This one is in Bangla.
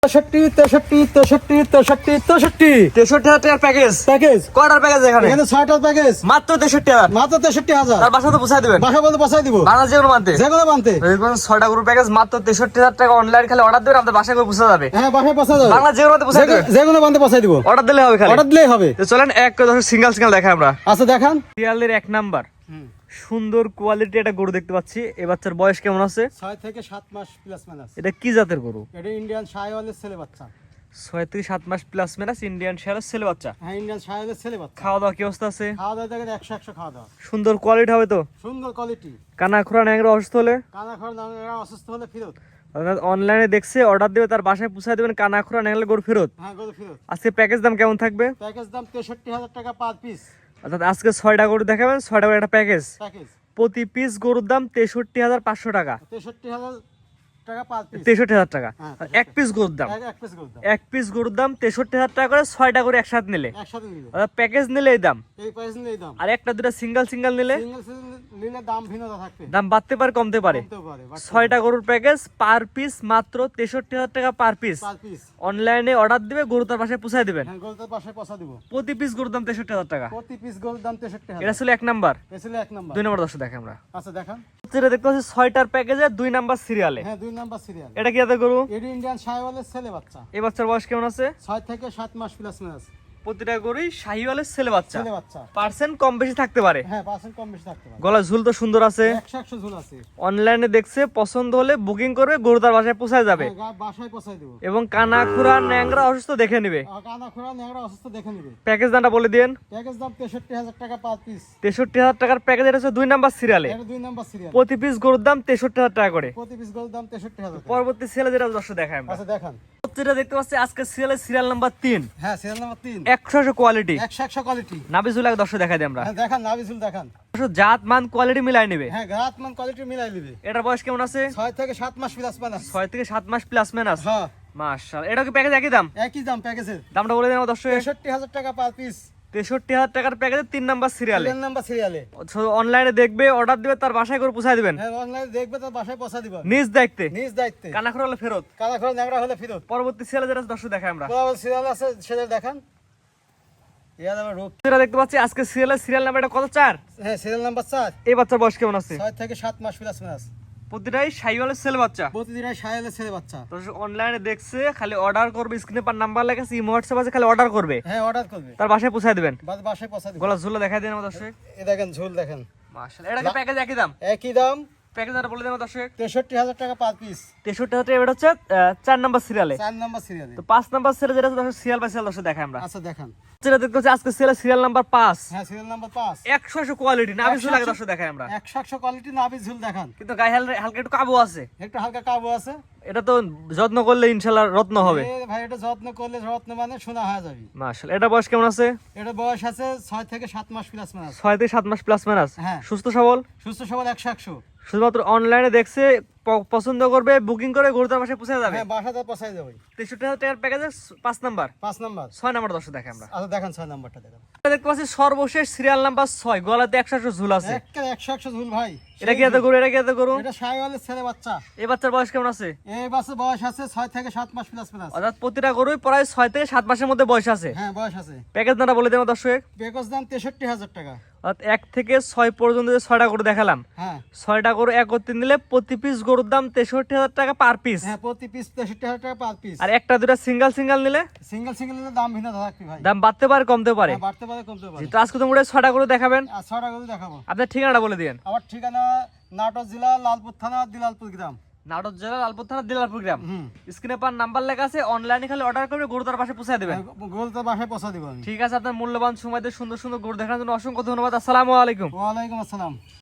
63,000 প্যাকেজ কয়টার প্যাকেজ এখানে মাত্র 63,000 তার বাসা তো পৌঁছায় দিবেন বাংলাদেশ যেগুলো মানতে দেখবেন 6টা গরুর প্যাকেজ মাত্র 63,000 টাকা অনলাইন খালি অর্ডার দিবেন আপনার বাসায় করে পৌঁছে যাবে বাংলাদেশ যেগুলো মানতে পৌঁছায় দিবেন অর্ডার দিলে হবে খালি তো চলেন এক করে সিঙ্গেল দেখাই আমরা আচ্ছা দেখান সিরিয়ালের 1 নাম্বার সুন্দর কোয়ালিটি একটা গরু দেখতে পাচ্ছি। এই বাচ্চার বয়স কেমন আছে? 6 থেকে 7 মাস প্লাস মাইনাস। এটা কি জাতের গরু? এটা ইন্ডিয়ান শাহিওয়ালের ছেলে বাচ্চা। 6 থেকে 7 মাস প্লাস মাইনাস ইন্ডিয়ান শাহিওয়ালের ছেলে বাচ্চা। হ্যাঁ ইন্ডিয়ান শাহিওয়ালের ছেলে বাচ্চা। খাওয়া দাওয়া কি অবস্থা আছে? খাওয়া দাওয়া দেখেন 100 খাওয়া দাওয়া। সুন্দর কোয়ালিটি হবে তো? সুন্দর কোয়ালিটি। কানা খোরা ন্যাংরা অসুস্থ হলে? কানা খোরা ন্যাংরা অসুস্থ হলে ফেরত। অনলাইনে দেখছে অর্ডার দিবে তার বাসায় পৌঁছে দিবেন কানা খোরা ন্যাংরা গরু ফেরত। হ্যাঁ গরু ফেরত। আজকে প্যাকেজ দাম কেমন থাকবে? প্যাকেজ দাম 63,000 টাকা পার পিস। অর্থাৎ আজকে 6টা গরু দেখাবেন 6টা করে একটা প্যাকেজ। প্রতি পিস গরুর দাম 63,500 টাকা। 63,000 টাকা পার পিস। 63,000 টাকা। এক পিস গরুর দাম। এক পিস গরুর দাম 63,000 টাকা করে 6টা করে একসাথে নিলে। অর্থাৎ প্যাকেজ নিলে এই দাম। আর একটা দুটো সিঙ্গেল নিলে দাম ভিন্নতা থাকবে। দাম বাড়তে পারে কমতে পারে। 6টা গরুর প্যাকেজ পার পিস মাত্র 63,000 টাকা পার পিস। অনলাইনে অর্ডার দিবে গরু তার বাসায় পৌঁছায় দিবেন। হ্যাঁ গরু তার বাসায় পৌঁছা দিব। প্রতি পিস গরুর দাম 63,000 টাকা। প্রতি পিস গরুর দাম 63,000। এটা ছিল 1 নাম্বার। এটা ছিল 1 নাম্বার। 2 নাম্বার দর্শক দেখেন আমরা। আচ্ছা দেখান। যেটা দেখতে পাচ্ছি 6টার প্যাকেজে 2 নাম্বার সিরিয়ালে। হ্যাঁ 2 নাম্বার সিরিয়াল। এটা কি জাতের গরু? এটা ইন্ডিয়ান শাহিওয়ালের ছেলে বাচ্চা। এই বাচ্চার বয়স কেমন আছে? 6 থেকে 7 মাস প্লাস মাইনাস। প্রতিটা গরুই শাহিওয়ালের ছেলে বাচ্চা। ছেলে বাচ্চা। পার্সেন্ট কম বেশি থাকতে পারে। হ্যাঁ পার্সেন্ট কম বেশি থাকতে পারে। গলা ঝুল তো সুন্দর আছে। 100 ঝুল আছে। অনলাইনে দেখছে পছন্দ হলে বুকিং করবে গরু তার বাসায় পৌঁছায় যাবে। হ্যাঁ বাসায় পৌঁছায় দেব। এবং কানা খুরা ন্যাংরা অসুস্থ দেখে নেবে। কানা খোরা ন্যাংরা অসুস্থ দেখে নেবে। প্যাকেজ দামটা বলে দেন। প্যাকেজ দাম 63,000 টাকা পার পিস। 63,000 টাকার প্যাকেজ এটা হচ্ছে 2 নাম্বার সিরিয়ালে। এটা 2 নাম্বার সিরিয়াল। প্রতি পিস গরুর দাম 63,000 টাকা করে। প্রতি পিস গরুর দাম 63,000। পরবর্তী সিরিয়ালে যেটা দর্শক দেখাই আমরা। আচ্ছা দেখান। যেটা দেখতে পাচ্ছি আজকে সিরিয়াল নাম্বার 3। হ্যাঁ সিরিয়াল নাম্বার 3। 100 কোয়ালিটি। 100 কোয়ালিটি। নাভি ঝুল দর্শক দেখাই দিই আমরা। হ্যাঁ দেখান নাভি ঝুল দেখান। জাত মান কোয়ালিটি মিলাই নেবে। হ্যাঁ জাত মান কোয়ালিটি মিলাই নেবে। এটার বয়স কেমন আছে? 6 থেকে 7 মাস প্লাস মাইনাস। 6 থেকে 7 মাস প্লাস মাইনাস। হ্যাঁ মাশাআল্লাহ। এটা কি প্যাকেজ একই দাম? একই দাম প্যাকেজের। দামটা বলে দেন আমার দর্শক। 63,000 টাকা পার পিস। 63,000 টাকার প্যাকেজে 3 নাম্বার সিরিয়ালে। 3 নাম্বার সিরিয়ালে। অনলাইনে দেখবে অর্ডার দিবে তার বাসায় করে পৌঁছায় দিবেন। হ্যাঁ অনলাইনে দেখবে তার বাসায় পৌঁছা দিব। নিজ দায়িত্বে। নিজ দায়িত্বে। কানা খোরা হলে ফেরত। কানা খোরা ন্যাংরা হলে ফেরত। পরবর্তী সিরিয়ালে যেটা দর্শক দেখাই আমরা। পরবর্তী সিরিয়াল আছে সেটা দেখান। ইয়া দাম রূপ। যেটা দেখতে পাচ্ছি আজকে সিরিয়াল নাম্বারটা কত? 4। হ্যাঁ সিরিয়াল নাম্বার 4। এই বাচ্চার বয়স কেমন আছে? 6 থেকে 7 মাস প্লাস মাইনাস। প্রতিটাই শাহিওয়ালের ছেলে বাচ্চা। প্রতিদিনের শাহিওয়ালের ছেলে বাচ্চা। দর্শক অনলাইনে দেখছে খালি অর্ডার করবে স্ক্রিনে পার নাম্বার লেখা আছে ইমো হোয়াটসঅ্যাপ আছে খালি অর্ডার করবে। হ্যাঁ অর্ডার করবে। তার বাসায় পৌঁছায় দিবেন। বাসায় পৌঁছা দিবেন। গলা ঝুল দেখাই দেন আমার দর্শক। এই দেখেন ঝুল দেখেন। মাশাআল্লাহ। এটা কি প্যাকেজ একই দাম? একই দাম। প্যাকেজটা বলে দেন আমার দর্শক। 63,000 টাকা পার পিস। 63,000 টাকা এটা হচ্ছে 4 নাম্বার সিরিয়ালে। 4 নাম্বার সিরিয়ালে। তো 5 নাম্বার সিরিয়ালে যেটা দর্শক সিরিয়াল বাই সিরিয়াল দর্শক দেখাই আমরা। আচ্ছা দেখান। যেটা দেখতে পাচ্ছি আজকে সিরিয়াল নাম্বার 5। হ্যাঁ সিরিয়াল নাম্বার 5। 100 কোয়ালিটি নাভি ঝুল আগে দর্শক দেখাই আমরা। 100 কোয়ালিটি নাভি ঝুল দেখান। কিন্তু গায়ে হালকা একটু কাবু আছে। একটু হালকা কাবু আছে। এটা তো যত্ন করলে ইনশাআল্লাহ রত্ন হবে। ভাই এটা যত্ন করলে রত্ন মানে সোনা হয়ে যাবে। মাশাআল্লাহ। এটা বয়স কেমন আছে? এটা বয়স আছে 6 থেকে 7 মাস প্লাস মাইনাস। 6 থেকে 7 মাস প্লাস মাইনাস। হ্যাঁ। সুস্থ সবল। সুস্থ সবল 100। শুধুমাত্র অনলাইনে দেখছে পছন্দ করবে বুকিং করে গরু তার বাসায় পৌঁছে যাবে। হ্যাঁ বাসাতে পৌঁছায় যাবে। 63,000 টাকার প্যাকেজে 5 নাম্বার। 5 নাম্বার। 6 নাম্বার দর্শক দেখাই আমরা। আচ্ছা দেখান 6 নাম্বারটা দেখান। দেখতে পাচ্ছি সর্বশেষ সিরিয়াল নাম্বার 6 গলাতে 100 ঝুল আছে। একটা 100 ঝুল ভাই। এটা কি এত গরু? এটা কি এত গরু? এটা শাহিওয়ালের ছেলে বাচ্চা। এই বাচ্চার বয়স কেমন আছে? এই বাচ্চার বয়স আছে 6 থেকে 7 মাস প্লাস মাইনাস। অর্থাৎ প্রতিটা গরুই প্রায় 6 থেকে 7 মাসের মধ্যে বয়স আছে। হ্যাঁ বয়স আছে। প্যাকেজ দামটা বলে দেন দর্শক। প্যাকেজ দাম 63,000 টাকা। অর্থাৎ 1 থেকে 6 পর্যন্ত যে 6টা গরু দেখালাম। হ্যাঁ 6টা গরু একত্রে নিলে প্রতি পিস গরুর দাম 63,000 টাকা পার পিস। হ্যাঁ প্রতি পিস 63,000 টাকা পার পিস। আর একটা দুটা সিঙ্গেল নিলে সিঙ্গেল দাম ভিন্ন থাকবে ভাই। দাম বাড়তে পারে কমতে পারে। হ্যাঁ বাড়তে পারে কমতে পারে। তো আজকে তোমরা 6টা গরু দেখাবেন। আর 6টা গরু দেখাবো। আপনার ঠিকানাটা বলে দিন। আমার ঠিকানা নাটোর জেলা লালপুর থানা দিলালপুর গ্রাম। নাটোর জেলা লালপুর থানা দিলারপুর গ্রাম। স্ক্রিনে পার নাম্বার লেখা আছে অনলাইনে খালি অর্ডার করবে গরু তার বাসায় পৌঁছে দিবেন। গরু তো বাসায় পৌঁছা দিব আমি। ঠিক আছে আপনার মূল্যবান সময় দিয়ে সুন্দর সুন্দর গরু দেখানোর জন্য অসংখ্য ধন্যবাদ। আসসালামু আলাইকুম। ওয়া আলাইকুম আসসালাম।